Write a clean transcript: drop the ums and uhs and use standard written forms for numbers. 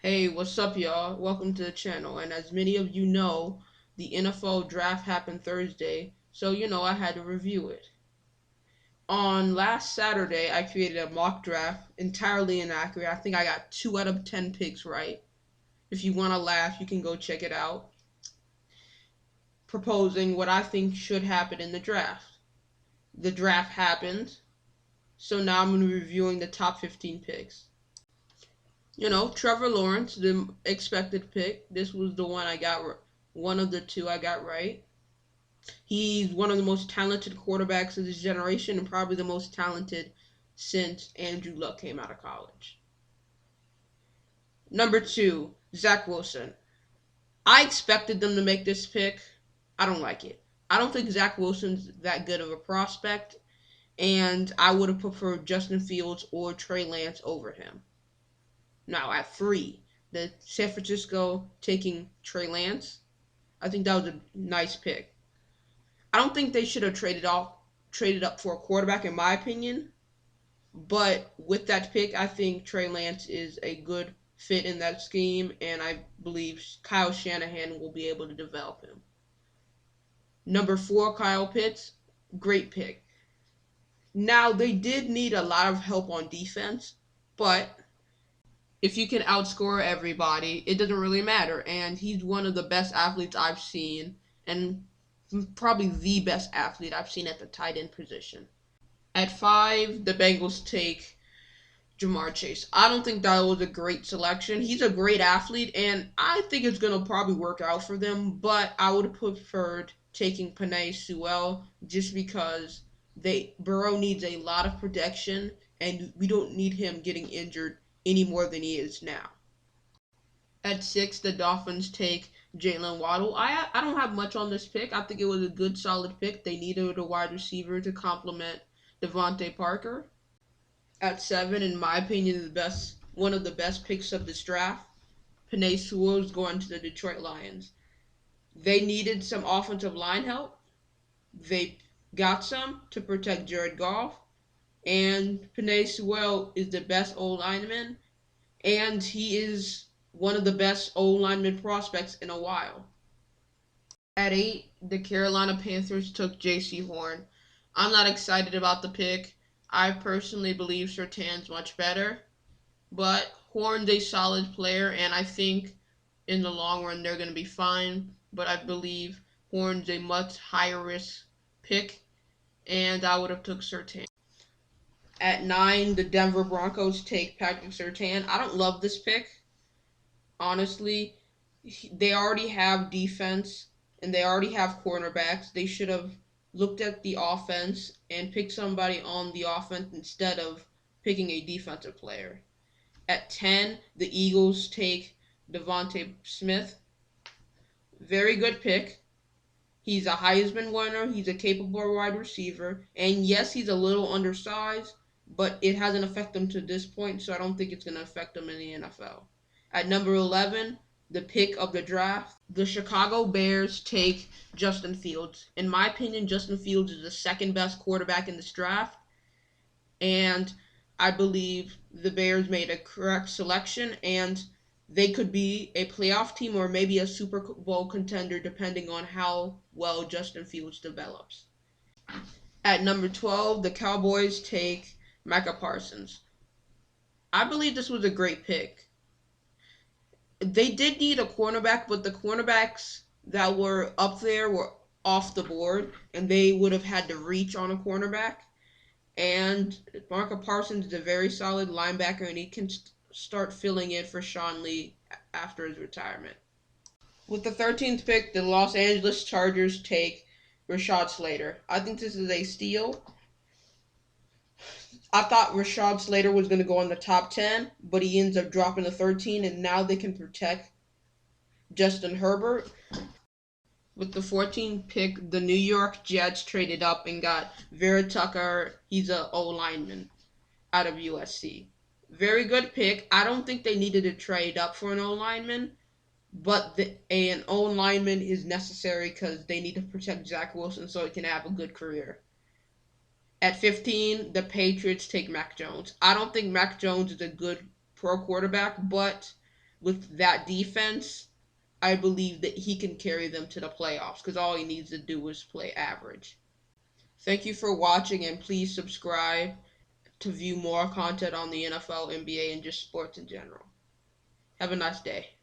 Hey, what's up, y'all? Welcome to the channel. And as many of you know, the NFL draft happened Thursday, so I had to review it. On last Saturday, I created a mock draft, entirely inaccurate. I think I got 2 out of 10 picks right. If you want to laugh, you can go check it out. Proposing what I think should happen in the draft. The draft happened, so now I'm going to be reviewing the top 15 picks. Trevor Lawrence, the expected pick. This was the one I got, one of the two I got right. He's one of the most talented quarterbacks of this generation and probably the most talented since Andrew Luck came out of college. Number two, Zach Wilson. I expected them to make this pick. I don't like it. I don't think Zach Wilson's that good of a prospect, and I would have preferred Justin Fields or Trey Lance over him. Now, at three, the San Francisco taking Trey Lance, I think that was a nice pick. I don't think they should have traded up for a quarterback in my opinion. But with that pick, I think Trey Lance is a good fit in that scheme, and I believe Kyle Shanahan will be able to develop him. Number four, Kyle Pitts, great pick. Now they did need a lot of help on defense, but if you can outscore everybody, it doesn't really matter. And he's one of the best athletes I've seen, and probably the best athlete I've seen at the tight end position. At five, the Bengals take Jamar Chase. I don't think that was a great selection. He's a great athlete, and I think it's going to probably work out for them, but I would have preferred taking Penei Sewell just because Burrow needs a lot of protection, and we don't need him getting injured any more than he is now. At six, the Dolphins take Jalen Waddle. I don't have much on this pick. I think it was a good, solid pick. They needed a wide receiver to complement Devontae Parker. At seven, in my opinion, one of the best picks of this draft. Penei Sewell is going to the Detroit Lions. They needed some offensive line help. They got some to protect Jared Goff, and Penei Sewell is the best old lineman, and he is one of the best old lineman prospects in a while. At eight, the Carolina Panthers took J.C. Horn. I'm not excited about the pick. I personally believe Surtain's much better, but Horn's a solid player, and I think in the long run they're going to be fine. But I believe Horn's a much higher risk pick, and I would have took Surtain. At nine, the Denver Broncos take Patrick Surtain. I don't love this pick, honestly. They already have defense, and they already have cornerbacks. They should have looked at the offense and picked somebody on the offense instead of picking a defensive player. At 10, the Eagles take Devontae Smith. Very good pick. He's a Heisman winner. He's a capable wide receiver. And yes, he's a little undersized, but it hasn't affected him to this point, so I don't think it's going to affect him in the NFL. At number 11, the pick of the draft, the Chicago Bears take Justin Fields. In my opinion, Justin Fields is the second best quarterback in this draft, and I believe the Bears made a correct selection, and they could be a playoff team or maybe a Super Bowl contender depending on how well Justin Fields develops. At number 12, the Cowboys take Micah Parsons. I believe this was a great pick. They did need a cornerback, but the cornerbacks that were up there were off the board, and they would have had to reach on a cornerback. And Micah Parsons is a very solid linebacker, and he can start filling in for Sean Lee after his retirement. With the 13th pick, the Los Angeles Chargers take Rashad Slater. I think this is a steal. I thought Rashad Slater was going to go in the top 10, but he ends up dropping to 13, and now they can protect Justin Herbert. With the 14th pick, the New York Jets traded up and got Vera Tucker. He's an O lineman out of USC. Very good pick. I don't think they needed to trade up for an O lineman, but an O lineman is necessary because they need to protect Zach Wilson so he can have a good career. At 15, the Patriots take Mac Jones. I don't think Mac Jones is a good pro quarterback, but with that defense, I believe that he can carry them to the playoffs because all he needs to do is play average. Thank you for watching, and please subscribe to view more content on the NFL, NBA, and just sports in general. Have a nice day.